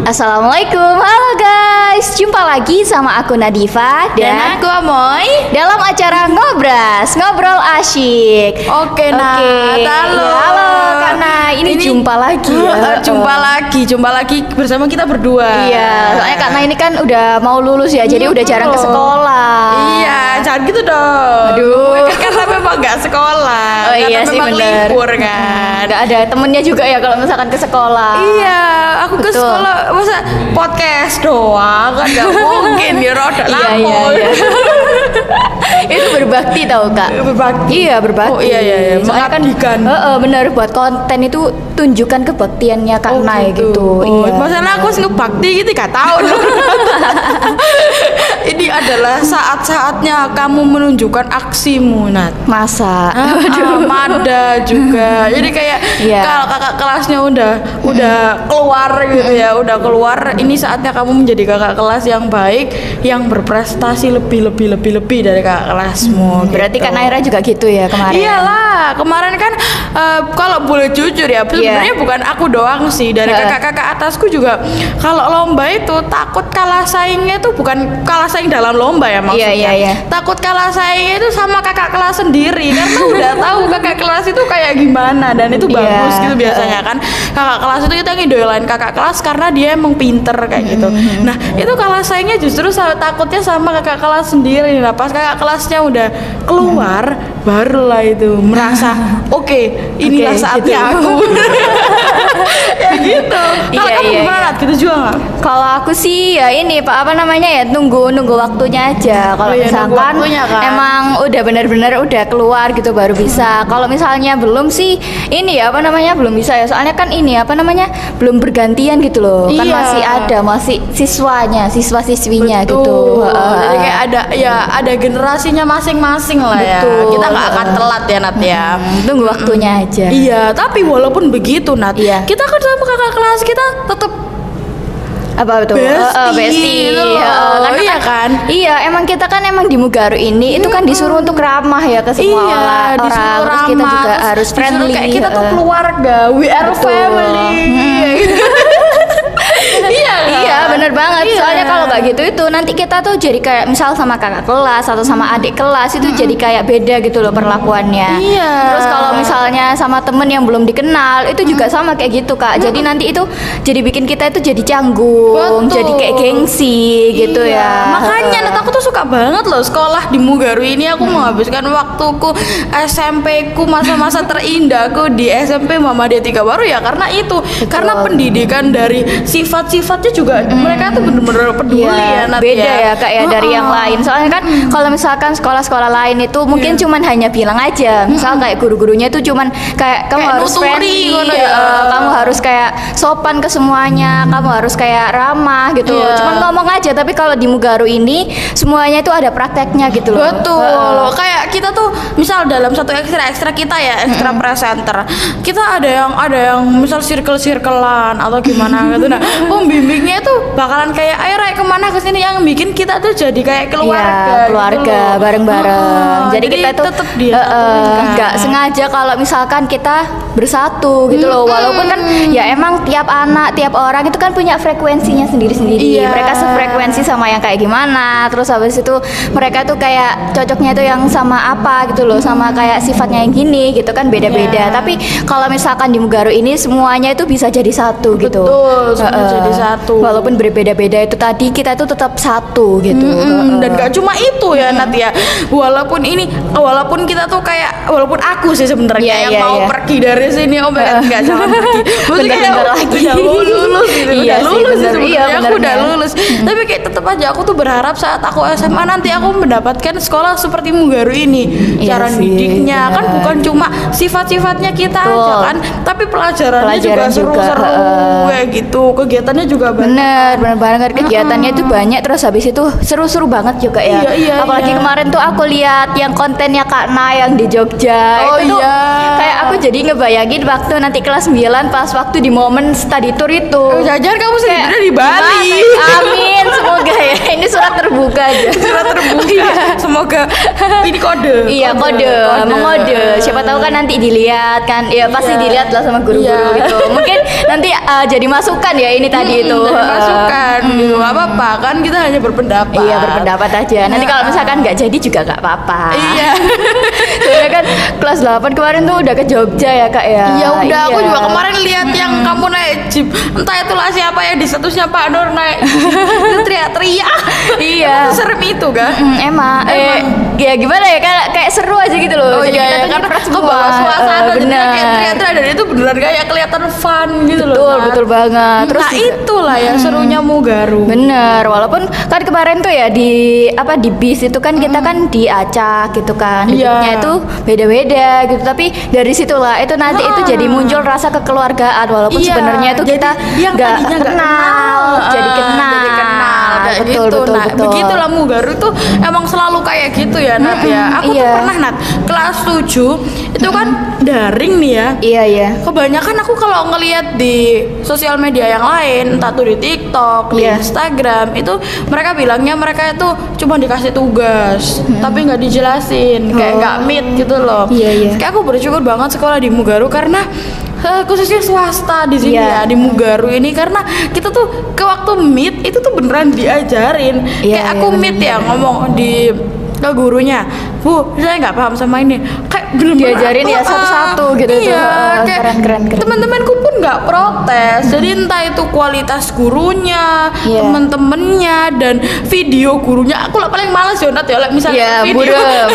Assalamualaikum, halo guys. Jumpa lagi sama aku Nadifa Dan aku Amoy dalam acara Ngobras, ngobrol asyik. Oke, nah, halo. Ya, halo, karena ini jumpa lagi ya. Jumpa lagi bersama kita berdua. Iya, soalnya karena ini kan udah mau lulus ya, jadi udah jarang ke sekolah. Iya, jangan gitu dong. Aduh. Karena memang nggak sekolah. Oh iya sih, memang bener. libur kan. Nggak ada temennya juga ya kalau misalkan ke sekolah. Iya, aku ke Betul. sekolah masa podcast doang kan nggak mungkin ya roda Iya. Itu berbakti tau kak. Berbakti. Iya berbakti. Oh iya. Soalnya kan Mengabdikan. bener buat konten itu tunjukkan kebaktiannya Kak Nay gitu. Oh, Iya. masalah aku ngebakti gitu gak tahu. Ini adalah saat-saatnya kamu menunjukkan aksimu, Nat. Masa. Mada juga. Jadi kayak Iya. kalau kakak kelasnya udah keluar gitu ya, udah keluar, ini saatnya kamu menjadi kakak kelas yang baik, yang berprestasi lebih dari kakak kelasmu. Berarti gitu. Kak Naira juga gitu ya kemarin. Iyalah, kemarin kan kalau boleh jujur ya, sebenarnya bukan aku doang sih, dari kakak-kakak atasku juga kalau lomba itu takut kalah saingnya itu bukan kalah saing dalam lomba ya maksudnya. Iya. Takut kalah saingnya itu sama kakak kelas sendiri karena udah tahu kakak kelas itu kayak gimana dan itu bagus gitu biasanya kan. Kakak kelas itu kita ngidolain kakak kelas karena dia emang pinter kayak gitu. Nah, itu kalah saingnya justru takutnya sama kakak kelas sendiri. Nah, pas kakak kelasnya udah keluar barulah itu merasa oke, inilah saatnya gitu. aku. Ya gitu. Kalau kamu gimana Nat? Gitu juga nggak? Kalau aku sih ya ini Pak nunggu waktunya aja. Kalau Oh iya, nunggu misalkan waktunya kan. emang udah benar-benar udah keluar gitu baru bisa. Kalau misalnya belum sih ini ya belum bisa ya. Soalnya kan ini belum bergantian gitu loh. Kan Iya. masih siswa-siswinya Betul. gitu. Jadi kayak ada generasinya masing-masing lah ya. Betul. Kita nggak akan telat ya Nat ya. Tunggu waktunya aja. Iya, tapi walaupun begitu Nat, Iya. kita kan sama kakak kelas kita tetap Apa betul? bestie gitu loh. Karena Iya kan? Iya, emang kita kan emang di Mugaru ini itu kan disuruh untuk ramah ya ke semua orang. disuruh Terus kita ramah, juga terus harus disuruh friendly. kayak kita tuh keluarga, we are Betul. family. Iya kan? Iya bener banget. Iya. Soalnya kalau nggak gitu itu nanti kita tuh jadi kayak misal sama kakak kelas atau sama adik kelas itu jadi kayak beda gitu loh perlakuannya. Iya. Terus kalau misalnya sama temen yang belum dikenal itu juga sama kayak gitu kak. Jadi nanti itu jadi bikin kita itu jadi canggung, Betul. jadi kayak gengsi gitu Iya, ya. makanya Nat, aku tuh suka banget loh sekolah di Mugaru ini. Aku menghabiskan waktuku SMP ku masa-masa terindahku di SMP Muhammadiyah Tiga Baru ya karena itu. Karena pendidikan dari sifat-sifatnya juga mereka tuh bener-bener peduli ya Nat beda ya kak ya dari yang Heeh. lain. Soalnya kan kalau misalkan sekolah-sekolah lain itu mungkin cuman hanya bilang aja, misal kayak guru-gurunya itu cuman kayak kamu Kayak harus nuturi friendly, ngono ya. kamu harus kayak sopan ke semuanya, kamu harus kayak ramah gitu. Iya. Cuman ngomong aja, tapi kalau di Mugaru ini semuanya itu ada prakteknya gitu loh. Betul, kayak kita tuh misal dalam satu ekstra kita ya ekstra presenter, kita ada yang misal circle-circlean atau gimana gitu. Nah, pembimbingnya tuh bakalan kayak ayo Rek kemana ke sini yang bikin kita tuh jadi kayak keluarga, keluarga gitu loh. bareng-bareng. Jadi kita tuh tetap dia kan. nggak sengaja kalau misalkan kita bersatu gitu loh. Walaupun kan ya emang tiap anak, tiap orang itu kan punya frekuensinya sendiri-sendiri. Iya. Mereka sefrekuensi sama yang kayak gimana. Terus habis itu mereka tuh kayak cocoknya tuh yang sama apa gitu loh, sama kayak sifatnya yang gini gitu kan beda-beda. Iya. Tapi kalau misalkan di Mugaru ini semuanya itu bisa jadi satu gitu. Betul, semua jadi satu. Walaupun berbeda-beda itu tadi kita itu tetap satu gitu. Dan gak cuma itu ya Nat ya. Walaupun kita tuh kayak walaupun aku sih sebenarnya yang mau pergi dari sini enggak jangan pergi. Maksudnya kayak Bentar lagi. udah lulus gitu. Iya udah sih, lulus sih bener. sebenarnya Iya, aku benernya. udah lulus. Tapi kayak tetap aja aku tuh berharap saat aku SMA nanti aku mendapatkan sekolah seperti Mugaru ini. Iya Cara sih, didiknya kan bener. bukan cuma sifat-sifatnya kita Betul. aja kan, tapi pelajarannya juga Pelajaran juga, seru-seru kayak gitu. Kegiatannya juga banyak. Bener banget kegiatannya itu banyak, terus habis itu seru-seru banget juga ya. Iya, Apalagi iya. kemarin tuh aku lihat yang kontennya Kak Na yang di Jogja. Oh, itu tuh iya. kayak aku jadi ngebayangin waktu nanti kelas 9 pas waktu di momen study tour itu. Jajan kamu sebenarnya di Bali. Amin. kan semoga ya ini surat terbuka aja. Surat terbuka. Semoga ini kode. Iya kode, mengode. Siapa tahu kan nanti dilihat kan, ya pasti dilihat lah sama guru-guru Iya. gitu. Mungkin nanti jadi masukan ya ini tadi itu. Dari masukan gitu, nggak apa-apa kan kita hanya berpendapat. Iya berpendapat aja. Nanti kalau misalkan nggak jadi juga nggak apa-apa. Iya. Soalnya kan kelas 8 kemarin tuh udah ke Jogja ya kak ya. Ya udah, aku Iya. juga kemarin lihat yang kamu naik jeep, entah itulah siapa ya di statusnya Pak Nur naik jeep, itu teriak-teriak. Iya. Emang serem itu kan? Emang, ya gimana ya kayak seru aja gitu loh. Oh Jadi iya, kita ya, tuh kan nyepret ke semua. bawah suasana jadi Benar. kayak teriak-teriak dan itu beneran kayak kelihatan fun gitu loh. Betul, Nat. betul banget. Terus Nah juga- itulah ya serunya Mugaru. Bener, walaupun kan kemarin tuh ya di di bis itu kan kita kan diacak gitu kan, Iya. duduknya itu beda-beda gitu. Tapi dari situlah itu nanti itu jadi muncul rasa kekeluargaan walaupun Iya, sebenarnya itu jadi kita yang nggak tadinya nggak kenal, jadi kenal, jadi kenal kayak betul, gitu. betul, Nah betul. begitulah Mugaru tuh emang selalu kayak gitu ya Nat ya. Aku tuh iya. pernah Nat kelas 7 itu kan daring nih ya. Iya iya. Kebanyakan aku kalau ngelihat di sosial media yang lain, entah tuh di TikTok, di Iya. Instagram, itu mereka bilangnya mereka itu cuma dikasih tugas, tapi nggak dijelasin, kayak Oh. nggak meet gitu loh. Iya, iya. Kayak aku bersyukur banget sekolah di Mugaru karena khususnya swasta di sini Iya. ya di Mugaru ini karena kita tuh ke waktu meet itu tuh beneran diajarin. Iya, Kayak aku iya, meet ya ngomong di ke gurunya, Bu, saya nggak paham sama ini. Kayak bener-bener Diajarin ya satu-satu gitu tuh. Iya, kayak Keren. teman-temanku pun nggak protes. Jadi entah itu kualitas gurunya, Iya. temen-temennya dan video gurunya. Aku lah paling males ya Nat ya, like misalnya Iya, video burem.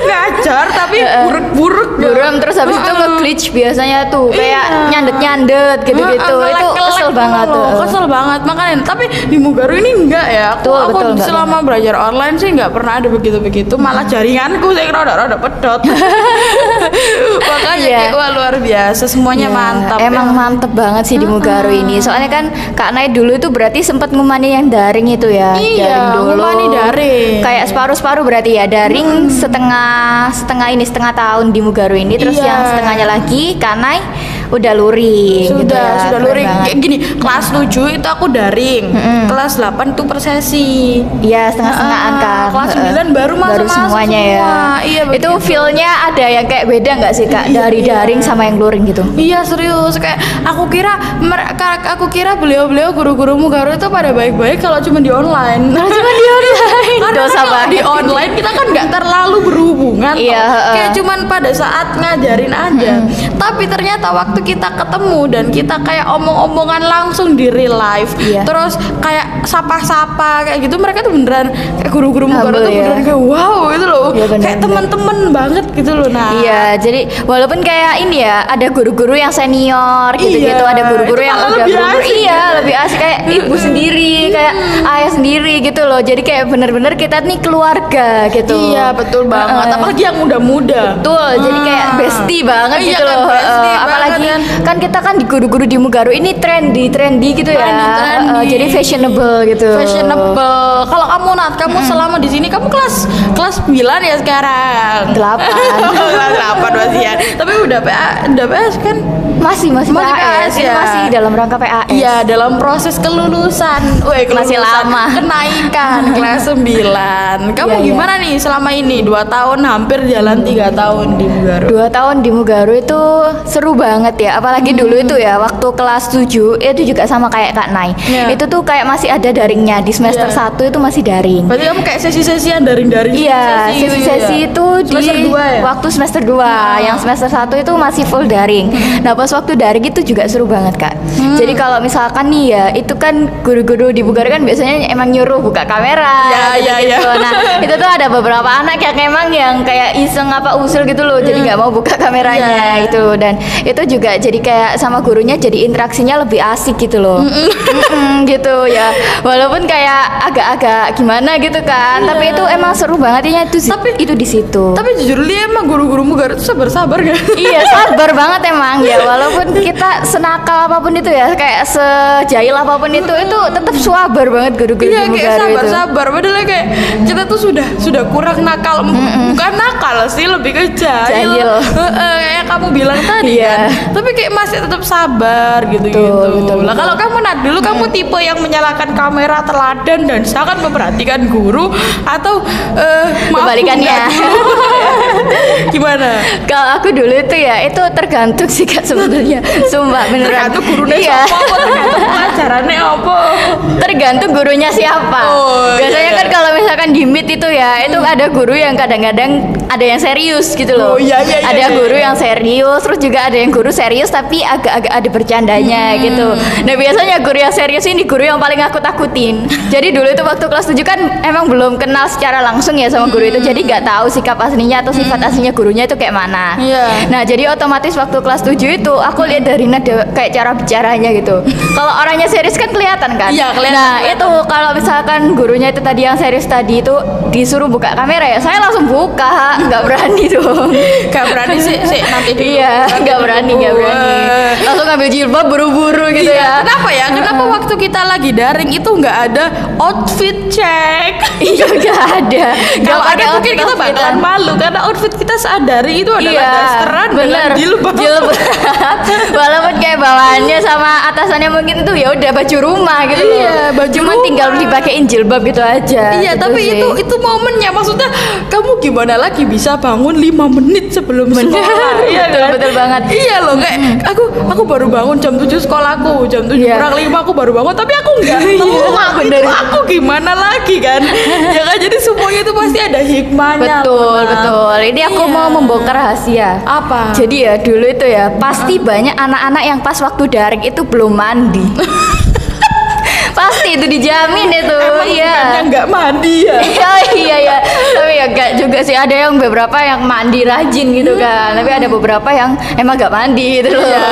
ngajar tapi buruk-buruk. ya. Buram terus habis itu nge-glitch biasanya tuh kayak Iya. nyandet-nyandet gitu-gitu. Ngelek-ngelek Itu kesel gitu banget loh, tuh. kesel banget makanya. Tapi di Mugaru ini enggak ya. Aku Betul, enggak, selama belajar online sih nggak pernah ada begitu-begitu. Malah jaringanku saya rada-rada pedot. Makanya Iya. kayak wah luar biasa, semuanya Iya, mantap. Emang ya. mantep banget sih di Mugaru ini. Soalnya kan Kak Nai dulu itu berarti sempat ngumani yang daring itu ya. Iya, daring dulu. ngumani daring. Kayak separuh-separuh berarti ya. Daring setengah tahun di Mugaru ini. Terus Iya. yang setengahnya lagi Kak Nai udah luring gitu sudah ya. sudah Keren luring banget. kayak gini. Kelas 7 itu aku daring. Kelas 8 tuh per sesi. Iya setengah-setenghan kan. Kelas Heeh. 9 baru masuk semuanya ya. Iya, Itu begitu. feel-nya ada yang kayak beda nggak sih Kak Iya, dari iya. daring sama yang luring gitu? Iya serius kayak aku kira beliau-beliau guru-guru Mugaru itu pada baik-baik kalau cuma di online. Kalau cuma di online Karena dosa kan kalau di banget. online kita kan nggak terlalu berhubungan Iya, toh. heeh. Kayak cuman pada saat ngajarin aja. Tapi ternyata waktu kita ketemu dan kita kayak omong-omongan langsung di real life, Iya. terus kayak sapa-sapa kayak gitu, mereka tuh beneran kayak guru-guru Mugaru Humble tuh ya. beneran kayak wow gitu loh. Iya, bener, Kayak bener. teman-teman banget gitu loh. Nah, Iya, jadi walaupun kayak ini ya, ada guru-guru yang senior gitu-gitu, Iya, ada guru-guru itu yang malah udah lebih berumur, asik. iya lebih asik kayak ibu sendiri, kayak ayah sendiri gitu loh. Jadi kayak bener-bener kita nih keluarga gitu. Iya betul banget. Heeh. Apalagi yang muda-muda. Betul, jadi kayak bestie banget Iya gitu kan, loh. bestie Apalagi banget kan kita kan di guru-guru di Mugaru ini trendy gitu ya. Trendy. Jadi fashionable gitu. Fashionable. Kalau kamu Nat, kamu selama di sini kamu kelas 9 ya sekarang. 8. Kelas 8 masih ya. Tapi udah PAS kan? Masih Masih PAS, PAS ini ya? masih dalam rangka PAS. Iya, dalam proses kelulusan. Masih lama. Kenaikan kelas 9. Kamu Iya, iya. gimana nih selama ini? 2 tahun hampir jalan 3 tahun di Mugaru. 2 tahun di Mugaru itu seru banget ya. Apalagi dulu itu ya waktu kelas 7 itu juga sama kayak Kak Nai. Iya. Itu tuh kayak masih ada daringnya. Di semester Iya. 1 itu masih daring. Berarti kamu kayak sesi-sesian daring-daring. Iya, sesi-sesi gitu ya? itu Semester di 2 ya? waktu semester 2. Yang semester 1 itu masih full daring. Nah, pas waktu daring itu juga seru banget, Kak. Jadi kalau misalkan nih ya, itu kan guru-guru di Mugaru kan biasanya emang nyuruh buka kamera Iya, iya, gitu. iya. Nah, itu tuh ada beberapa anak yang emang yang kayak iseng apa usul gitu loh. Jadi nggak mau buka kameranya Iya. itu, dan itu juga jadi kayak sama gurunya jadi interaksinya lebih asik gitu loh. Gitu ya. Walaupun kayak agak-agak gimana gitu kan, tapi itu emang seru banget ya itu itu di situ. Tapi jujur li emang guru-guru Mugaru itu sabar-sabar gak? Iya sabar banget emang ya, walaupun kita senakal apapun itu ya, kayak jahil apapun itu tetap sabar banget guru-guru Iya, di kayak Mugaru itu. sabar-sabar. Padahal kayak kita tuh sudah kurang nakal, bukan nakal sih, lebih ke jahil. Kayak kamu bilang tadi Iya. kan. Tapi kayak masih tetap sabar gitu. Betul. Lah kalau kamu dulu kamu tipe yang menyalakan kamera teladan dan sangat memperhatikan guru atau maaf, Kebalikannya. Gimana? Kalau aku dulu itu ya itu tergantung sih Kak sebenarnya. Sumpah beneran. Tergantung gurunya Iya. siapa, tergantung pelajarannya apa. Tergantung gurunya siapa. Oh, Biasanya iya. kan kalau misalkan di Meet itu ya, itu ada guru yang kadang-kadang ada yang serius gitu loh. Oh, iya. Ada guru yang serius, terus juga ada yang guru serius tapi agak-agak ada bercandanya gitu. Nah, biasanya guru yang serius ini guru yang paling aku takutin. Jadi dulu itu waktu kelas 7 kan emang belum kenal secara langsung ya sama guru itu. Jadi nggak tahu sikap aslinya atau sifat aslinya gurunya itu kayak mana. Iya. Nah, jadi otomatis waktu kelas 7 itu aku lihat dari nada kayak cara bicaranya gitu. Kalau orangnya serius kan kelihatan kan? Iya, kelihatan. Nah, itu kalau misalkan gurunya itu tadi yang serius tadi itu disuruh buka kamera ya, saya langsung buka, nggak berani dong. Gak berani sih nanti dulu. Iya, nggak berani. Langsung ngambil jilbab buru-buru gitu Iya, ya. kenapa ya? Kenapa waktu kita lagi daring itu nggak ada outfit check? Iya, nggak ada. Kalau Nggak ada pakai mungkin kita outfit-outfitan. bakalan malu karena outfit kita saat daring itu adalah dasteran dengan jilbab. Walaupun kayak bawaannya sama atasannya mungkin itu ya udah baju rumah gitu loh. Iya, baju Cuma rumah. tinggal dipakein jilbab itu aja. Iya, gitu tapi sih. itu momennya, maksudnya kamu gimana lagi bisa bangun 5 menit sebelum Bener, sekolah? Iya betul, kan? betul banget. Iya loh, kayak aku baru bangun jam 7 sekolahku, jam 7 Iya. kurang 5 aku baru bangun, tapi aku enggak tahu bener. aku gimana lagi kan? Ya kan, jadi semuanya itu pasti ada hikmahnya. Betul, Mona. betul. Ini aku Iya. mau membongkar rahasia. Apa? Jadi ya dulu itu ya pasti banyak anak-anak yang pas waktu daring itu belum mandi. Pasti itu dijamin itu. Emang Iya. bukannya nggak mandi ya? Iya. Tapi ya gak juga sih, ada yang beberapa yang mandi rajin gitu kan. Tapi ada beberapa yang emang gak mandi gitu loh. Iya,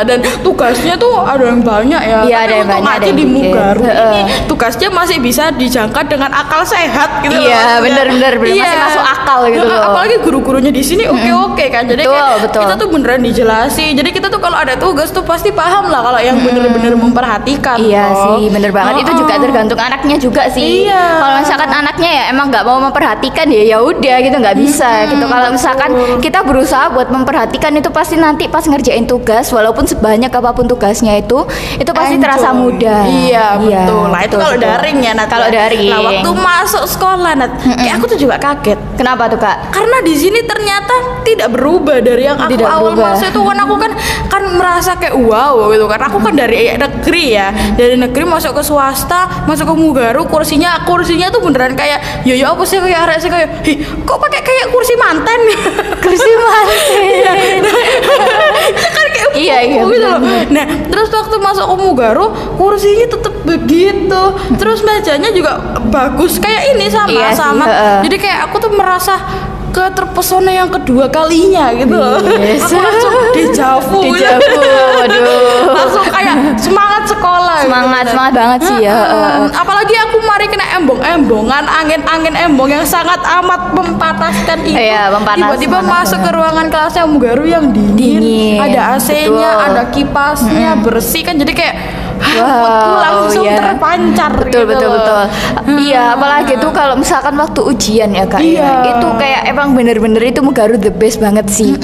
dan tugasnya tuh ada yang banyak ya. Iya, Tapi ada yang untuk banyak, ada ngaji yang di bikin. Mugaru Heeh. ini tugasnya masih bisa dijangka dengan akal sehat gitu loh. Iya, maksudnya. bener. Masih masuk akal gitu Heeh, loh. Apalagi guru-gurunya di sini oke kan. Jadi Betul, kayak betul. kita tuh beneran dijelasin. Jadi kita tuh kalau ada tugas tuh pasti paham lah kalau yang bener-bener memperhatikan. Iya toh. sih, bener banget. Itu juga tergantung anaknya juga sih. Iya. Kalau misalkan anaknya ya emang nggak mau memperhatikan ya udah gitu, nggak bisa gitu. Kalau misalkan kita berusaha buat memperhatikan itu pasti nanti pas ngerjain tugas, walaupun sebanyak apapun tugasnya itu pasti Enjoy. terasa mudah. Iya, betul. Nah, itu kalau betul. daring ya, Nat. Kalau ya. daring. Nah, waktu masuk sekolah, Nat, kayak aku tuh juga kaget. Kenapa tuh Kak? Karena di sini ternyata tidak berubah dari yang aku Tidak awal berubah. masuk itu, kan aku kan merasa kayak wow gitu kan. Aku kan dari negeri ya, dari negeri masuk ke swasta, masuk ke Mugaru, kursinya tuh beneran kayak ya apa sih, kayak arek sih kayak kok pakai kayak kursi manten. Kursi manten. Kan kayak Iya, gitu loh. bener. Nah, terus waktu masuk ke Mugaru, kursinya tetap begitu. Terus mejanya juga bagus kayak ini sama. Iya sih, heeh. Jadi kayak aku tuh merasa terpesona yang kedua kalinya gitu loh. Yes. Aku langsung dejavu. Dejavu, waduh. Langsung kayak semangat sekolah. Semangat banget sih ya. Apalagi aku mari kena embong-embongan, angin-angin embong yang sangat amat mempataskan itu. Iya, mempanas, Tiba-tiba mempanas masuk ke banget. ruangan kelasnya Mugaru yang dingin, Dingin, ada AC-nya, betul. ada kipasnya, bersih kan, jadi kayak Wow, langsung iya. terpancar Betul, gitu loh. betul. Iya, apalagi tuh kalau misalkan waktu ujian ya Kak Iya. ya, itu kayak emang bener-bener itu Mugaru the best banget sih.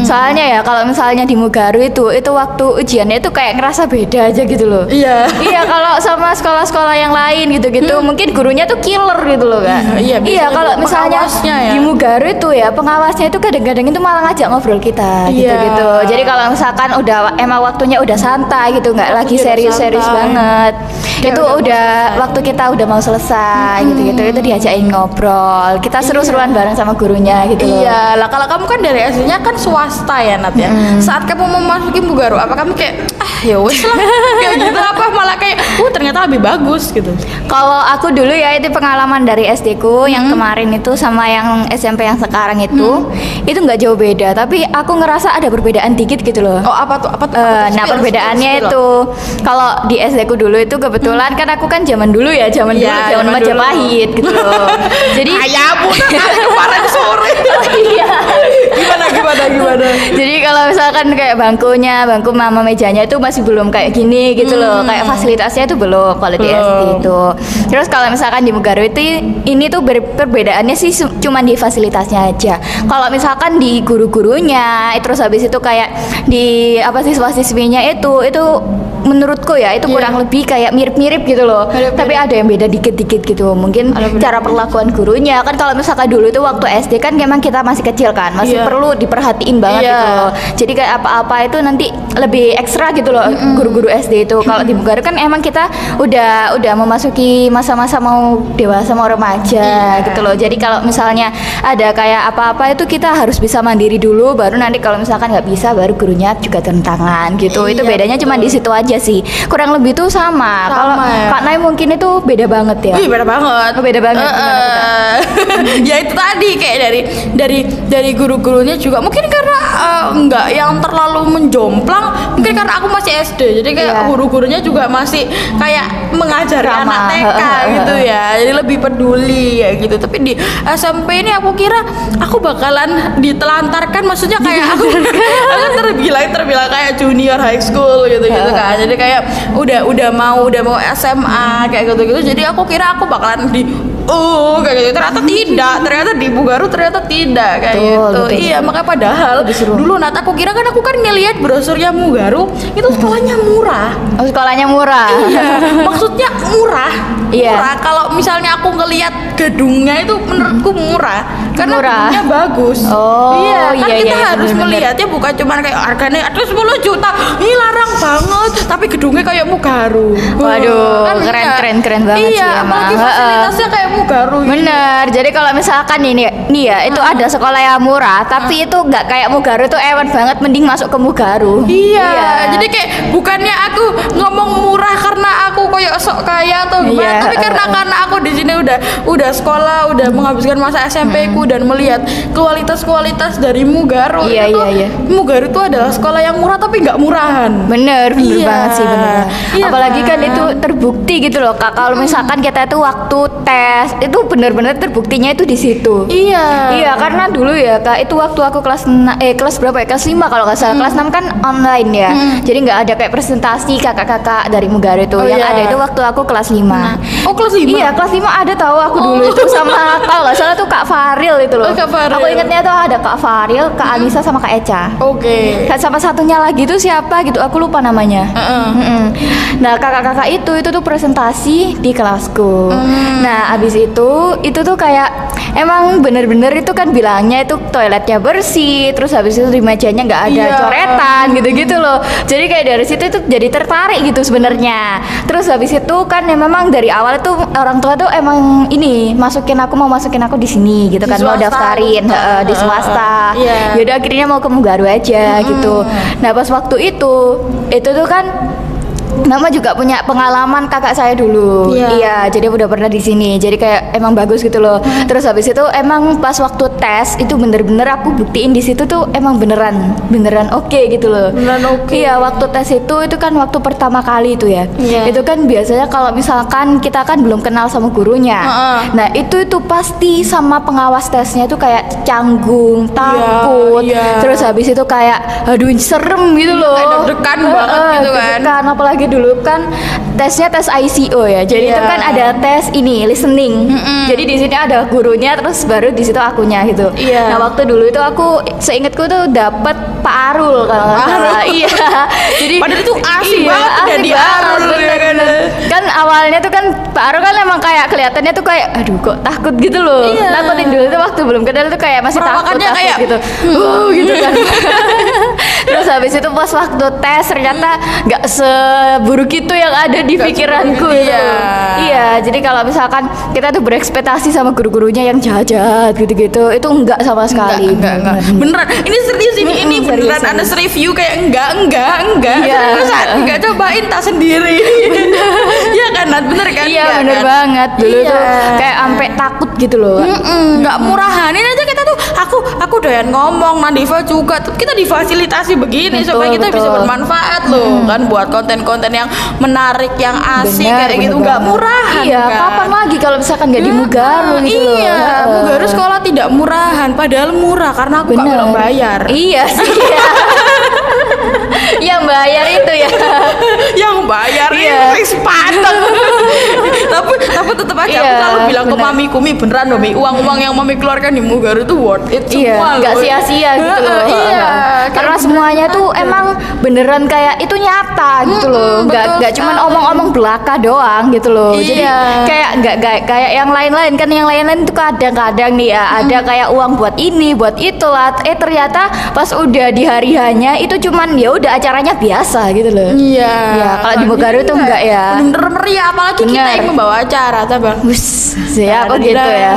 Soalnya ya kalau misalnya di Mugaru itu waktu ujiannya itu kayak ngerasa beda aja gitu loh. Iya. Iya, kalau sama sekolah-sekolah yang lain gitu-gitu mungkin gurunya tuh killer gitu loh Kak. Iya, biasanya kalau tuh misalnya pengawasnya ya. di Mugaru itu ya pengawasnya itu kadang-kadang itu malah ngajak ngobrol kita Iya. gitu-gitu. Jadi kalau misalkan udah emang waktunya udah santai gitu, nggak lagi Waktunya udah serius-serius santai. banget. Kayak Itu udah waktu kita udah mau selesai gitu-gitu, itu diajakin ngobrol. Kita seru-seruan bareng sama gurunya gitu loh. Iya lah, kalau kamu kan dari aslinya kan swasta ya, Nat ya. Saat kamu memasuki Mugaru, apa kamu kayak ya wes lah kayak gitu, apa malah kayak ternyata lebih bagus gitu? Kalau aku dulu ya itu pengalaman dari SD ku yang kemarin itu sama yang SMP yang sekarang itu nggak jauh beda, tapi aku ngerasa ada perbedaan dikit gitu loh. Oh, apa tuh? Nah, Spill, perbedaannya spill. itu kalau di SD ku dulu itu kebetulan kan aku kan zaman dulu ya, zaman Iya, zaman zaman Majapahit gitu loh. Jadi Ayahmu kemarin sore. iya. Gimana? Jadi kalau misalkan kayak bangku mama mejanya itu masih belum kayak gini gitu loh. Kayak fasilitasnya itu belum kalau di SD itu. Terus kalau misalkan di Mugaru itu ini tuh perbedaannya sih cuman di fasilitasnya aja. Kalau misalkan di guru-gurunya, terus habis itu kayak di apa siswa-siswinya itu menurutku ya itu kurang lebih kayak mirip-mirip gitu loh. Tapi ada yang beda dikit-dikit gitu. Mungkin cara perlakuan gurunya kan kalau misalkan dulu itu waktu SD kan memang kita masih kecil kan, masih perlu diperhatiin banget gitu loh. Jadi kayak apa-apa itu nanti lebih ekstra gitu loh guru-guru SD itu. Kalau di Mugaru kan emang kita udah memasuki masa-masa mau dewasa mau remaja gitu loh. Jadi kalau misalnya ada kayak apa-apa itu kita harus bisa mandiri dulu, baru nanti kalau misalkan nggak bisa baru gurunya juga turun tangan gitu. Itu bedanya cuma di situ aja sih. Kurang lebih tuh sama. Kalau Kak Nay mungkin itu beda banget ya. Beda banget. Oh, beda banget. Ya itu tadi kayak dari guru-gurunya juga mungkin karena nggak yang terlalu menjomplang, mungkin karena aku masih SD. Jadi kayak guru-gurunya juga masih kayak mengajari anak TK gitu ya. Jadi lebih peduli ya gitu. Tapi di SMP ini aku kira aku bakalan ditelantarkan, maksudnya kayak aku terbilang kayak junior high school gitu kan. Jadi kayak udah mau SMA kayak gitu. Jadi aku kira aku bakalan kayak gitu. Ternyata di Mugaru ternyata tidak kayak gitu. Iya, makanya padahal dulu aku kira kan aku kan ngelihat brosurnya Mugaru itu sekolahnya murah. Oh, sekolahnya murah. Iya, maksudnya murah. Murah. Kalau misalnya aku ngelihat gedungnya itu menurutku murah karena gedungnya bagus. Kan kita harus melihatnya bukan cuma kayak harganya ada 10 juta. Ini larang banget, tapi gedungnya kayak Mugaru. Waduh, kan keren banget sih emang. Fasilitasnya kayak Mugaru. Bener. Jadi kalau misalkan ini ya itu ada sekolah yang murah, tapi itu nggak kayak Mugaru, itu ewan banget, mending masuk ke Mugaru. Iya. Jadi kayak bukannya aku ngomong murah karena aku kayak sok kaya atau gimana, tapi karena aku di sini udah sekolah, udah menghabiskan masa SMP ku dan melihat kualitas dari Mugaru. Mugaru itu adalah sekolah yang murah tapi nggak murahan. Bener banget sih, bener. Apalagi kan itu terbukti gitu loh Kak. Kalau misalkan kita itu waktu tes itu bener-bener terbuktinya itu di situ. Iya, karena dulu ya Kak, itu waktu aku kelas berapa ya? Kelas 5 kalau nggak salah. Kelas 6 kan online ya. Jadi nggak ada kayak presentasi kakak-kakak dari Mugaru itu. Yang ada itu waktu aku kelas 5. Oh, kelas 5? Iya, kelas 5 ada tahu aku dulu itu sama kalau nggak salah tuh Kak Faril itu loh. Kak Faril. Aku ingatnya tuh ada Kak Faril, Kak Anissa sama Kak Eca. Sama satunya lagi tuh siapa gitu, aku lupa namanya. Nah, kakak-kakak itu tuh presentasi di kelasku. Nah, abis itu tuh kayak emang bener-bener itu kan bilangnya itu toiletnya bersih, terus habis itu di mejanya nggak ada coretan gitu-gitu loh. Jadi kayak dari situ tuh jadi tertarik gitu sebenarnya. Terus habis itu kan ya memang dari awal tuh orang tua tuh emang ini mau masukin aku di sini gitu kan, mau daftarin di swasta. Yaudah akhirnya mau ke Mugaru aja gitu. Nah, pas waktu itu tuh kan Mama juga punya pengalaman kakak saya dulu. Iya, jadi udah pernah di sini. Jadi kayak emang bagus gitu loh. Terus habis itu emang pas waktu tes itu bener-bener aku buktiin di situ tuh emang beneran oke gitu loh. Iya, waktu tes itu kan waktu pertama kali itu ya. Itu kan biasanya kalau misalkan kita kan belum kenal sama gurunya. Nah, itu pasti sama pengawas tesnya itu kayak canggung, takut. Terus habis itu kayak aduh serem gitu loh. Kayak deg-degan banget gitu kan. Apalagi dulu kan tesnya tes ICO ya. Jadi itu kan ada tes ini listening. Jadi di sini ada gurunya, terus baru di situ akunya gitu. Nah, waktu dulu itu aku seingatku tuh dapat Pak Arul kalau nggak salah. Jadi padahal itu asik banget jadi Arul kan awalnya tuh kan Pak Arul kan emang kayak kelihatannya tuh kayak aduh kok takut gitu loh. Takutin dulu tuh waktu belum kenal tuh kayak masih takut kayak gitu. Gitu kan. Terus habis itu pas waktu tes ternyata nggak seburuk itu yang ada di pikiranku. Iya, jadi kalau misalkan kita tuh berekspektasi sama guru-gurunya yang jahat gitu-gitu, itu enggak sama sekali. Enggak. Beneran. Ini serius ini beneran Anes review kayak enggak. Seriusan, enggak cobain tak sendiri. Iya kan, bener kan? Iya, bener banget. Dulu tuh kayak sampai takut gitu loh. Enggak murahan. Ini aja kita tuh aku doyan ngomong, Nadifa juga. Kita difasilitasi begini Betul, supaya kita betul. bisa bermanfaat loh kan buat konten-konten yang menarik, yang asik Benar, kayak gitu, benar nggak banget. murahan Iya, kan. kapan lagi kalau misalkan nggak di Mugaru gitu loh. Iya, Mugaru sekolah tidak murahan, padahal murah karena aku nggak Benar. perlu bayar. Iya sih. Iya. Yang bayar itu ya. Yang bayar Iya. itu sepateng. tapi tetap aja aku Iya, selalu bilang ke benar. mamiku, Mi beneran loh, Mi, uang-uang yang mami keluarkan di Mugaru itu worth it Iya, semua nggak loh. sia-sia gitu loh. Iya, Karena kayak semuanya beneran tuh aja. emang beneran kayak itu nyata gitu loh. betul Nggak cuman sekali. omong-omong belaka doang gitu loh. Jadi Iya. kayak nggak kayak yang lain-lain kan, yang lain-lain tuh kadang-kadang nih ya ada kayak uang buat ini, buat itu lah. Ternyata pas udah di hari hanya itu cuman ya udah acaranya biasa gitu loh. Iya. Iya, kalau di Mugaru tuh enggak ya. Bener meriah, apalagi kita Bener. yang membawa acara, tabang. Wus, siapa Dadah. gitu ya.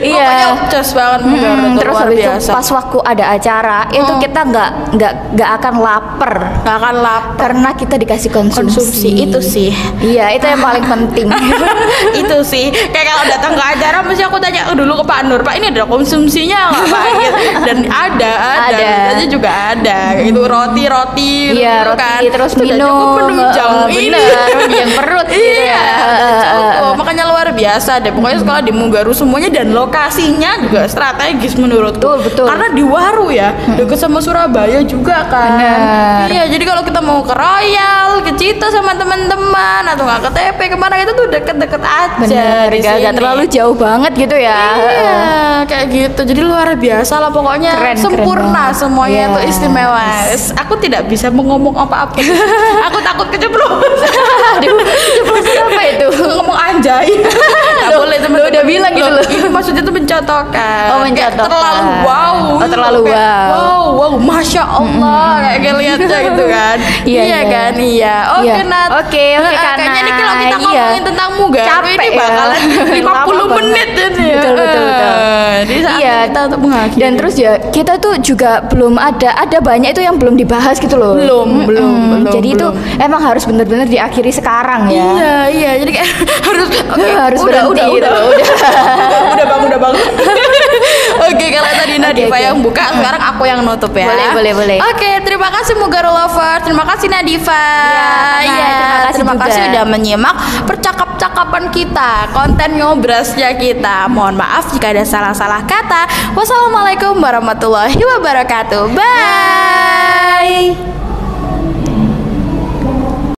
Iya. Pokoknya jos banget Mugaru tuh Terus luar habis itu biasa. pas waktu ada acara itu kita nggak akan lapar Gak akan lapar. karena kita dikasih konsumsi. Itu sih. Iya, itu yang paling penting. Itu sih kayak kalau datang ke acara mesti aku tanya dulu ke Pak Nur, Pak ini ada konsumsinya nggak Pak? Gitu. Dan ada aja juga ada kayak gitu, roti Iya, gitu roti kan. terus Itu udah cukup minum. penunjang ini. Bener, menunjang perut gitu Iya, ya. cukup. Makanya luar biasa deh. Pokoknya sekolah di Mugaru semuanya, dan lokasinya juga strategis menurutku. Betul. Karena di Waru ya, deket sama Surabaya juga kan. Bener. Iya, jadi kalau kita mau ke Royal, ke Cito sama teman-teman atau nggak ke TP kemana itu tuh deket-deket aja. Bener, di nggak sini. terlalu jauh banget gitu ya. Iya, kayak gitu. Jadi luar biasa lah pokoknya. Keren Sempurna banget. semuanya Yes. itu istimewa. Aku tidak bisa ngomong apa-apa. Aku takut keceplosan. Aduh, ceplosan apa itu? Ngomong anjay. Nggak Loh, boleh lo udah bilang gitu loh. Ini maksudnya tuh mencontohkan. Oh, Kayak mencontohkan. terlalu wow. Oh, terlalu Kayak, wow. wow, masya Allah. Kayak lihatnya gitu kan. Iya, iya. Kan, iya. Oke, Iya. Nat. Oke, Kak Kayaknya nih Nat. kalau kita Iya. ngomongin tentang Mugaru Capek ini ya. bakalan 50 Lama banget. menit ini. Betul. Di saat Iya. kita untuk mengakhiri. Dan terus ya kita tuh juga belum ada banyak itu yang belum dibahas gitu loh. Belum. Jadi itu emang harus benar-benar diakhiri sekarang ya. Iya. Jadi kayak harus Harus berhenti gitu loh, udah bang. Oke, kalau tadi Nadifa Oke. yang buka, sekarang aku yang nutup ya. Boleh. Oke, terima kasih Mugaru Lover. Terima kasih Nadifa. Iya, terima juga. kasih udah menyimak percakapan kita, konten ngobrasnya kita. Mohon maaf jika ada salah-salah kata. Wassalamualaikum warahmatullahi wabarakatuh. Bye.